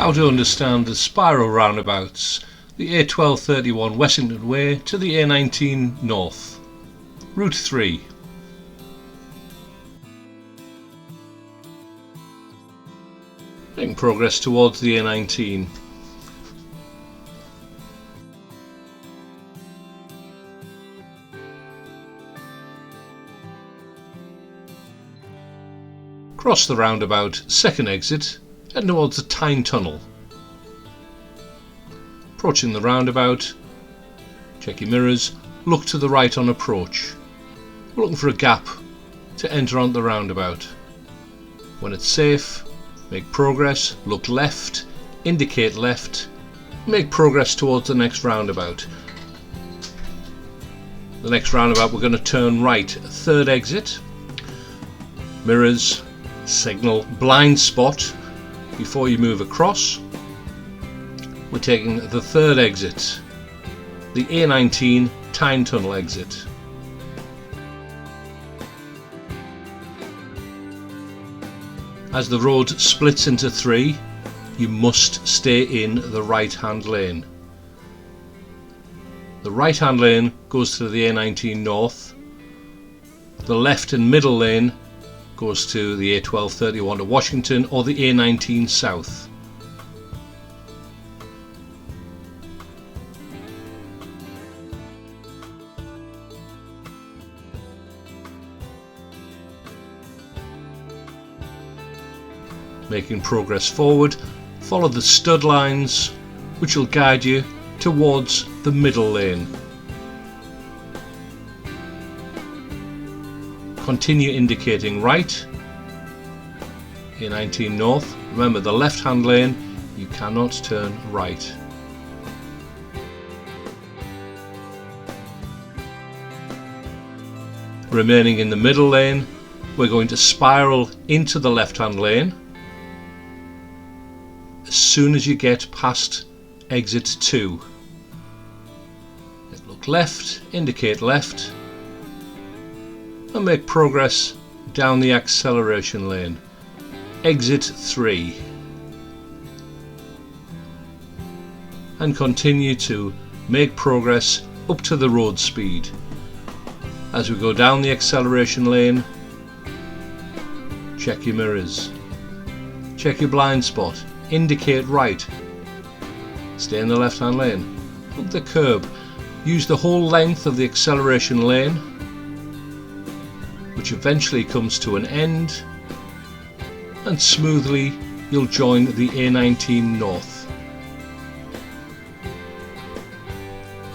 How to understand the spiral roundabouts, the A1231 Wessington Way to the A19 North. Route 3. Making progress towards the A19. Cross the roundabout, second exit, head towards the Tyne Tunnel. Approaching the roundabout, check your mirrors, look to the right on approach. We're looking for a gap to enter onto the roundabout. When it's safe, make progress, look left, indicate left, make progress towards the next roundabout. The next roundabout we're going to turn right, third exit, mirrors, signal blind spot before you move across. We're taking the third exit, the A19 Tyne Tunnel exit. As the road splits into three, you must stay in the right hand lane. The right hand lane goes to the A19 North, the left and middle lane goes to the A1231 to Washington or the A19 South. Making progress forward, follow the stud lines which will guide you towards the middle lane. Continue indicating right, A19 North. Remember, the left hand lane, you cannot turn right. Remaining in the middle lane, we're going to spiral into the left hand lane. As soon as you get past exit 2, look left, indicate left, and make progress down the acceleration lane, exit 3, and continue to make progress up to the road speed. As we go down the acceleration lane, check your mirrors, check your blind spot, indicate right, stay in the left hand lane, look the curb, use the whole length of the acceleration lane, which eventually comes to an end, and smoothly you'll join the A19 North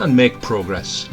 and make progress.